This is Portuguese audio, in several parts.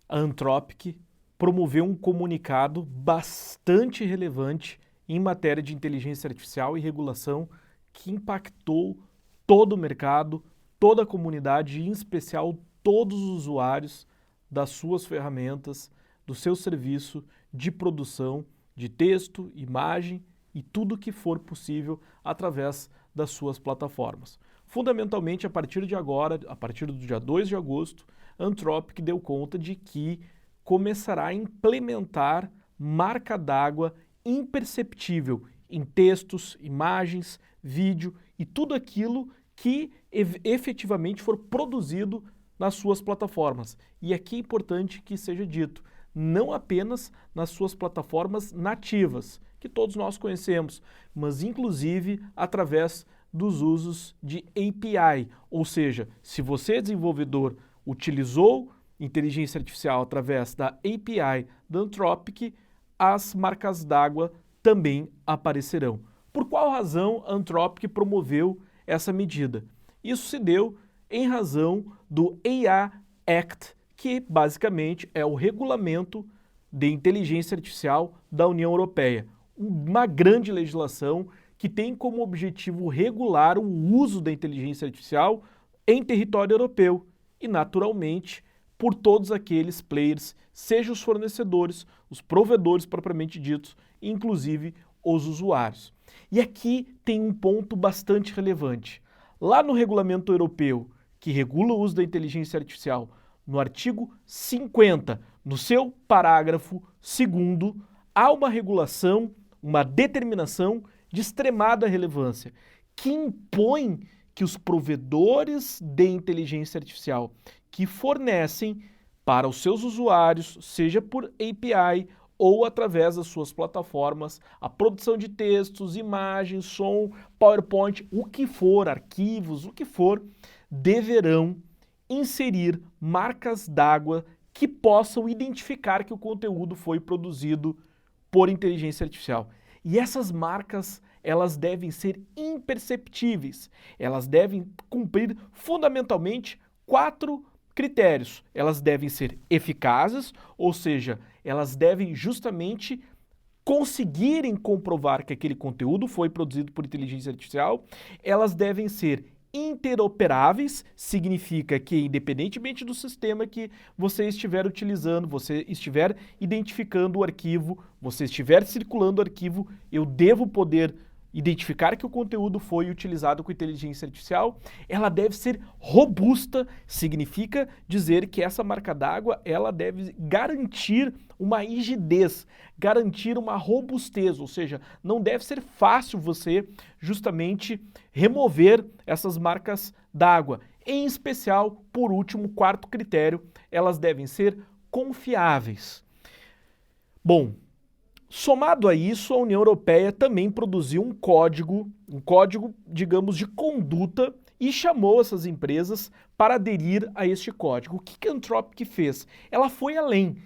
a Anthropic promoveu um comunicado bastante relevante em matéria de inteligência artificial e regulação que impactou todo o mercado, toda a comunidade e, em especial, todos os usuários das suas ferramentas, do seu serviço de produção de texto, imagem e tudo que for possível através das suas plataformas. Fundamentalmente, a partir de agora, a partir do dia 2 de agosto, a Anthropic deu conta de que começará a implementar marca d'água imperceptível em textos, imagens, vídeo e tudo aquilo que efetivamente for produzido nas suas plataformas. E aqui é importante que seja dito, não apenas nas suas plataformas nativas, que todos nós conhecemos, mas inclusive através dos usos de API, ou seja, se você, desenvolvedor, utilizou inteligência artificial através da API da Anthropic, as marcas d'água também aparecerão. Por qual razão a Anthropic promoveu essa medida? Isso se deu em razão do AI Act, que basicamente é o regulamento de inteligência artificial da União Europeia. Uma grande legislação que tem como objetivo regular o uso da inteligência artificial em território europeu e, naturalmente, por todos aqueles players, sejam os fornecedores, os provedores propriamente ditos, e inclusive os usuários. E aqui tem um ponto bastante relevante. Lá no regulamento europeu, que regula o uso da inteligência artificial, no artigo 50, no seu parágrafo 2º, há uma regulação, uma determinação de extremada relevância, que impõe que os provedores de inteligência artificial que fornecem para os seus usuários, seja por API ou através das suas plataformas, a produção de textos, imagens, som, PowerPoint, o que for, arquivos, o que for, deverão inserir marcas d'água que possam identificar que o conteúdo foi produzido por inteligência artificial. E essas marcas, elas devem ser imperceptíveis. Elas devem cumprir fundamentalmente 4 critérios. Elas devem ser eficazes, ou seja, elas devem justamente conseguirem comprovar que aquele conteúdo foi produzido por inteligência artificial. Elas devem ser interoperáveis, significa que independentemente do sistema que você estiver utilizando, você estiver identificando o arquivo, você estiver circulando o arquivo, eu devo poder identificar que o conteúdo foi utilizado com inteligência artificial. Ela deve ser robusta, significa dizer que essa marca d'água ela deve garantir uma rigidez, garantir uma robustez, ou seja, não deve ser fácil você justamente remover essas marcas d'água. Em especial, por último, 4º critério, elas devem ser confiáveis. Bom, somado a isso, a União Europeia também produziu um código, digamos, de conduta e chamou essas empresas para aderir a este código. O que a Anthropic fez? Ela foi além.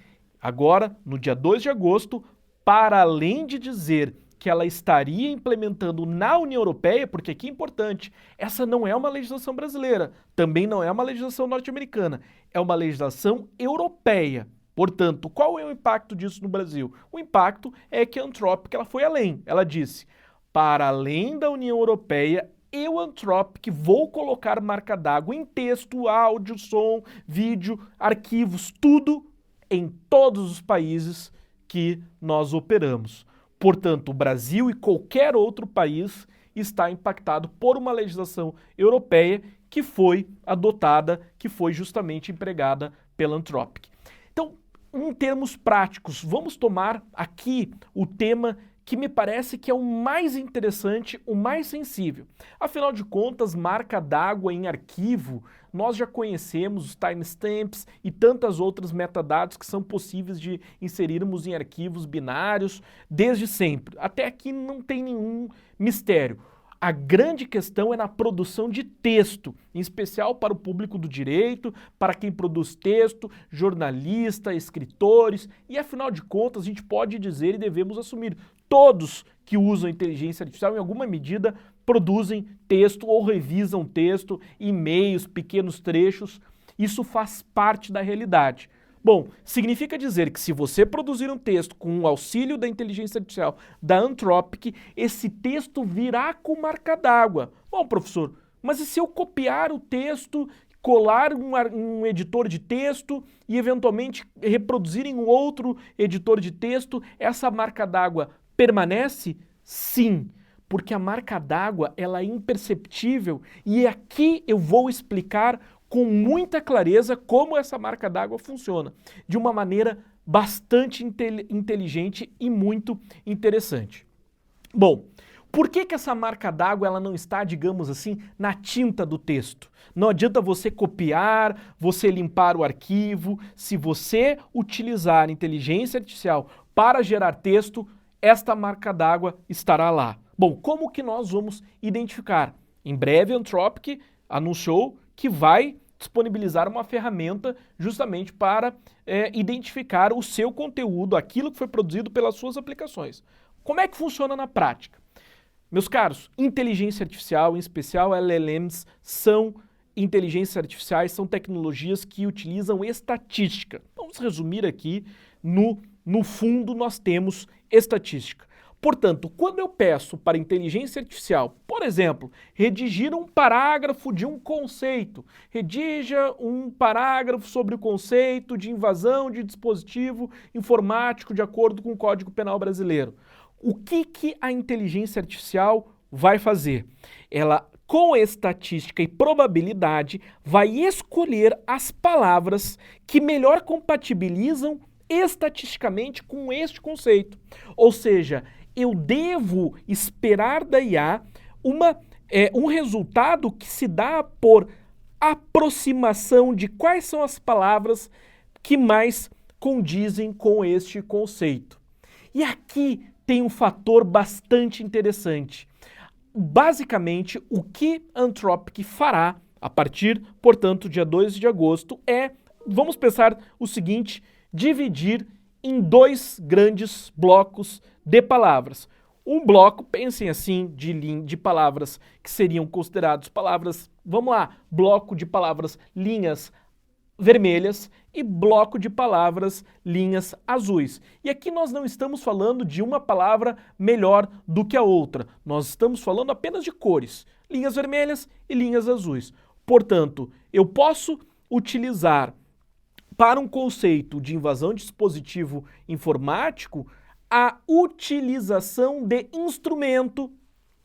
Agora, no dia 2 de agosto, para além de dizer que ela estaria implementando na União Europeia, porque aqui é importante, essa não é uma legislação brasileira, também não é uma legislação norte-americana, é uma legislação europeia. Portanto, qual é o impacto disso no Brasil? O impacto é que a Anthropic ela foi além. Ela disse, para além da União Europeia, eu, Anthropic, vou colocar marca d'água em texto, áudio, som, vídeo, arquivos, tudo em todos os países que nós operamos. Portanto, o Brasil e qualquer outro país está impactado por uma legislação europeia que foi adotada, que foi justamente empregada pela Anthropic. Então, em termos práticos, vamos tomar aqui o tema que me parece que é o mais interessante, o mais sensível. Afinal de contas, marca d'água em arquivo, nós já conhecemos os timestamps e tantas outras metadados que são possíveis de inserirmos em arquivos binários desde sempre. Até aqui não tem nenhum mistério. A grande questão é na produção de texto, em especial para o público do direito, para quem produz texto, jornalista, escritores, e afinal de contas a gente pode dizer e devemos assumir, todos que usam inteligência artificial em alguma medida produzem texto ou revisam texto, e-mails, pequenos trechos, isso faz parte da realidade. Bom, significa dizer que se você produzir um texto com o auxílio da inteligência artificial da Anthropic, esse texto virá com marca d'água. Bom, professor, mas e se eu copiar o texto, colar um editor de texto e eventualmente reproduzir em um outro editor de texto, essa marca d'água permanece? Sim, porque a marca d'água ela é imperceptível e aqui eu vou explicar com muita clareza como essa marca d'água funciona, de uma maneira bastante inteligente e muito interessante. Bom, por que essa marca d'água ela não está, digamos assim, na tinta do texto? Não adianta você copiar, você limpar o arquivo. Se você utilizar inteligência artificial para gerar texto, esta marca d'água estará lá. Bom, como que nós vamos identificar? Em breve, a Anthropic anunciou que vai disponibilizar uma ferramenta justamente para identificar o seu conteúdo, aquilo que foi produzido pelas suas aplicações. Como é que funciona na prática? Meus caros, inteligência artificial, em especial LLMs, são inteligências artificiais, são tecnologias que utilizam estatística. Vamos resumir aqui, no fundo nós temos estatística. Portanto, quando eu peço para a inteligência artificial, por exemplo, redigir um parágrafo de um conceito, redija um parágrafo sobre o conceito de invasão de dispositivo informático de acordo com o Código Penal brasileiro. O que a inteligência artificial vai fazer? Ela, com estatística e probabilidade, vai escolher as palavras que melhor compatibilizam estatisticamente com este conceito. Ou seja, eu devo esperar da IA um resultado que se dá por aproximação de quais são as palavras que mais condizem com este conceito. E aqui tem um fator bastante interessante. Basicamente, o que a Anthropic fará a partir, portanto, dia 2 de agosto vamos pensar o seguinte, dividir em dois grandes blocos de palavras. Um bloco, pensem assim, de palavras que seriam consideradas palavras, vamos lá, bloco de palavras linhas vermelhas e bloco de palavras linhas azuis. E aqui nós não estamos falando de uma palavra melhor do que a outra, nós estamos falando apenas de cores, linhas vermelhas e linhas azuis. Portanto, eu posso utilizar para um conceito de invasão de dispositivo informático a utilização de instrumento.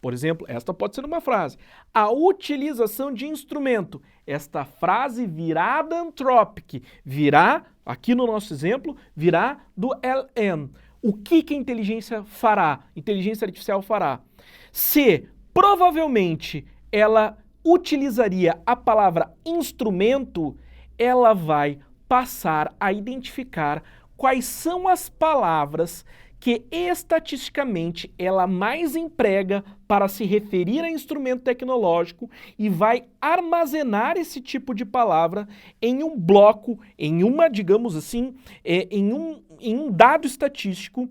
Por exemplo, esta pode ser uma frase. A utilização de instrumento. Esta frase virá da Anthropic, virá, aqui no nosso exemplo, virá do LM. O que a inteligência fará? Inteligência artificial fará? Se provavelmente ela utilizaria a palavra instrumento, ela vai passar a identificar quais são as palavras que estatisticamente ela mais emprega para se referir a instrumento tecnológico e vai armazenar esse tipo de palavra em um bloco, em uma, digamos assim, em um dado estatístico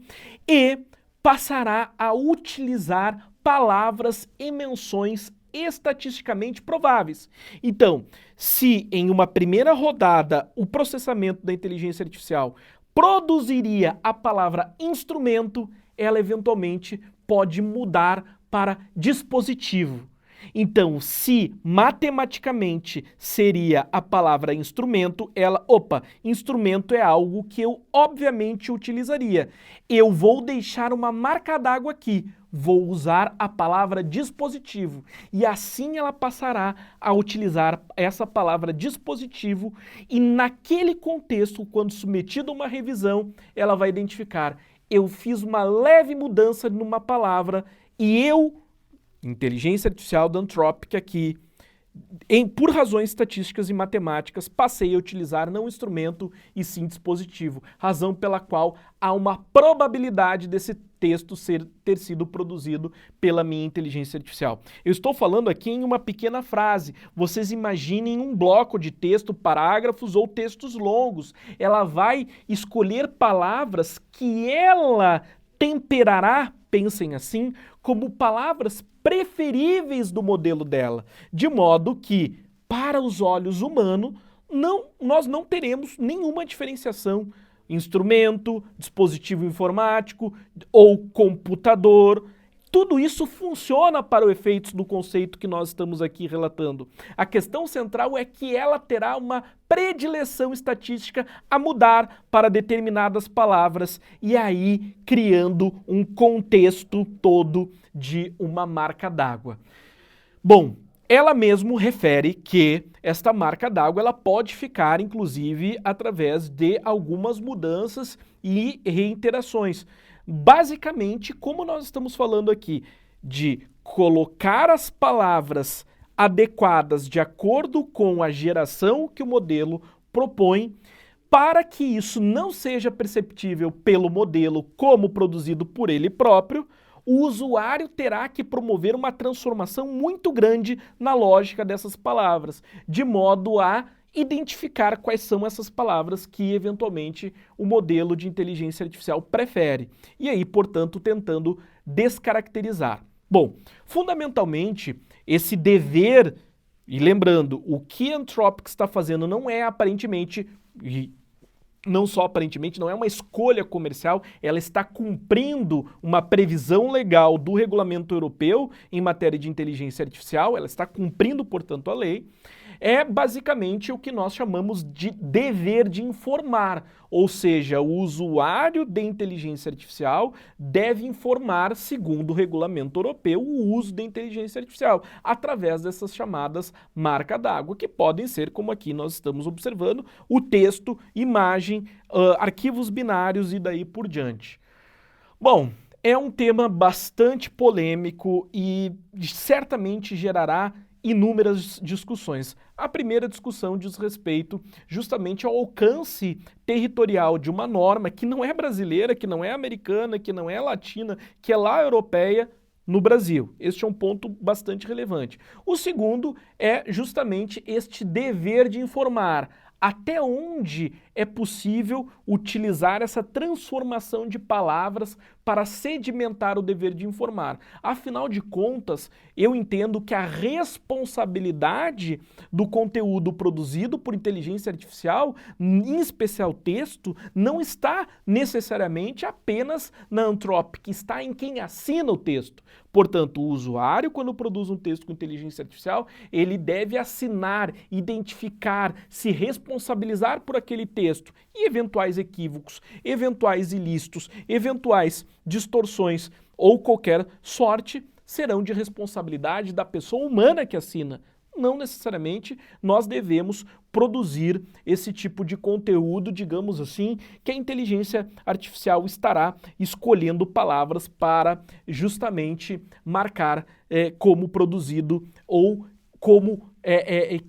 e passará a utilizar palavras e menções estatisticamente prováveis. Então, se em uma primeira rodada o processamento da inteligência artificial produziria a palavra instrumento, ela eventualmente pode mudar para dispositivo. Então, se matematicamente seria a palavra instrumento, instrumento é algo que eu obviamente utilizaria. Eu vou deixar uma marca d'água aqui, vou usar a palavra dispositivo e assim ela passará a utilizar essa palavra dispositivo e naquele contexto, quando submetido a uma revisão, ela vai identificar, eu fiz uma leve mudança numa palavra e inteligência artificial da Anthropic aqui, por razões estatísticas e matemáticas, passei a utilizar não instrumento e sim dispositivo, razão pela qual há uma probabilidade desse texto ter sido produzido pela minha inteligência artificial. Eu estou falando aqui em uma pequena frase, vocês imaginem um bloco de texto, parágrafos ou textos longos. Ela vai escolher palavras que ela temperará, pensem assim, como palavras preferíveis do modelo dela, de modo que, para os olhos humanos, nós não teremos nenhuma diferenciação. Instrumento, dispositivo informático ou computador, tudo isso funciona para os efeitos do conceito que nós estamos aqui relatando. A questão central é que ela terá uma predileção estatística a mudar para determinadas palavras e aí criando um contexto todo de uma marca d'água. Bom, ela mesmo refere que esta marca d'água ela pode ficar, inclusive, através de algumas mudanças e reiterações. Basicamente, como nós estamos falando aqui, de colocar as palavras adequadas de acordo com a geração que o modelo propõe, para que isso não seja perceptível pelo modelo como produzido por ele próprio, o usuário terá que promover uma transformação muito grande na lógica dessas palavras, de modo a identificar quais são essas palavras que, eventualmente, o modelo de inteligência artificial prefere. E aí, portanto, tentando descaracterizar. Bom, fundamentalmente, esse dever, e lembrando, o que a Anthropic está fazendo não é aparentemente... Não só aparentemente, não é uma escolha comercial, ela está cumprindo uma previsão legal do regulamento europeu em matéria de inteligência artificial, ela está cumprindo, portanto, a lei. É basicamente o que nós chamamos de dever de informar, ou seja, o usuário de inteligência artificial deve informar, segundo o regulamento europeu, o uso da inteligência artificial, através dessas chamadas marca d'água, que podem ser, como aqui nós estamos observando, o texto, imagem, arquivos binários e daí por diante. Bom, é um tema bastante polêmico e certamente gerará inúmeras discussões. A primeira discussão diz respeito justamente ao alcance territorial de uma norma que não é brasileira, que não é americana, que não é latina, que é lá europeia, no Brasil. Este é um ponto bastante relevante. O segundo é justamente este dever de informar até onde é possível utilizar essa transformação de palavras para sedimentar o dever de informar. Afinal de contas, eu entendo que a responsabilidade do conteúdo produzido por inteligência artificial, em especial texto, não está necessariamente apenas na Anthropic, está em quem assina o texto. Portanto, o usuário, quando produz um texto com inteligência artificial, ele deve assinar, identificar, se responsabilizar por aquele texto e eventuais equívocos, eventuais ilícitos, eventuais distorções ou qualquer sorte serão de responsabilidade da pessoa humana que assina. Não necessariamente nós devemos produzir esse tipo de conteúdo, digamos assim, que a inteligência artificial estará escolhendo palavras para justamente marcar como produzido ou como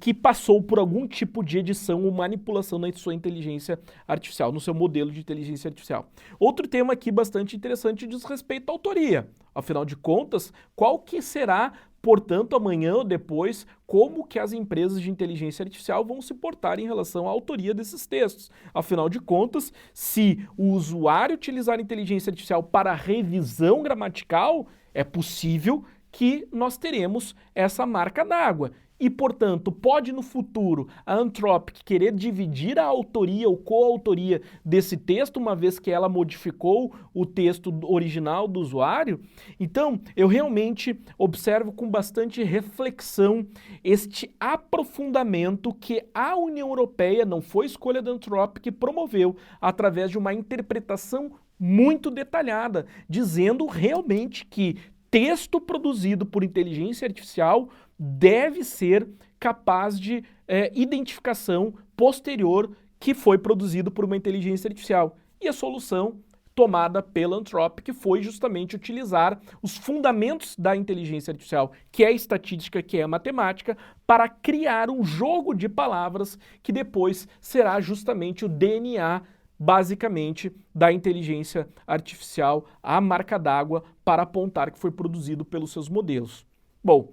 que passou por algum tipo de edição ou manipulação na sua inteligência artificial, no seu modelo de inteligência artificial. Outro tema aqui bastante interessante diz respeito à autoria. Afinal de contas, qual que será, portanto, amanhã ou depois, como que as empresas de inteligência artificial vão se portar em relação à autoria desses textos? Afinal de contas, se o usuário utilizar a inteligência artificial para revisão gramatical, é possível que nós teremos essa marca d'água. E, portanto, pode no futuro a Anthropic querer dividir a autoria ou coautoria desse texto, uma vez que ela modificou o texto original do usuário? Então, eu realmente observo com bastante reflexão este aprofundamento que a União Europeia, não foi escolha da Anthropic, promoveu através de uma interpretação muito detalhada, dizendo realmente que texto produzido por inteligência artificial deve ser capaz de identificação posterior que foi produzido por uma inteligência artificial. E a solução tomada pela Anthropic foi justamente utilizar os fundamentos da inteligência artificial, que é a estatística, que é a matemática, para criar um jogo de palavras que depois será justamente o DNA basicamente da inteligência artificial, a marca d'água para apontar que foi produzido pelos seus modelos. Bom,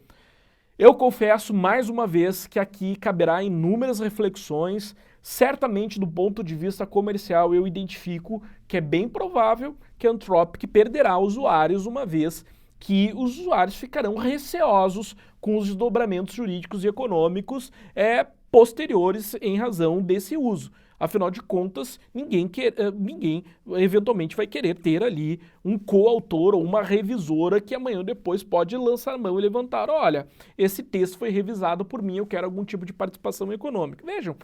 eu confesso mais uma vez que aqui caberá inúmeras reflexões. Certamente do ponto de vista comercial eu identifico que é bem provável que a Anthropic perderá usuários, uma vez que os usuários ficarão receosos com os desdobramentos jurídicos e econômicos posteriores em razão desse uso. Afinal de contas, ninguém eventualmente vai querer ter ali um coautor ou uma revisora que amanhã ou depois pode lançar a mão e levantar, olha, esse texto foi revisado por mim, eu quero algum tipo de participação econômica. Vejam,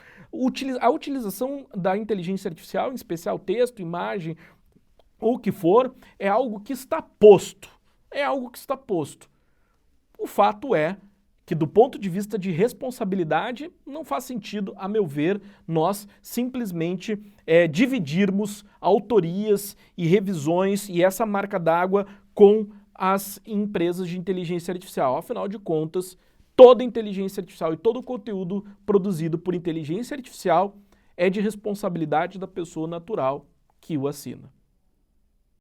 a utilização da inteligência artificial, em especial texto, imagem, ou o que for, é algo que está posto. É algo que está posto. O fato é que, do ponto de vista de responsabilidade, não faz sentido, a meu ver, nós simplesmente dividirmos autorias e revisões e essa marca d'água com as empresas de inteligência artificial. Afinal de contas, toda inteligência artificial e todo o conteúdo produzido por inteligência artificial é de responsabilidade da pessoa natural que o assina.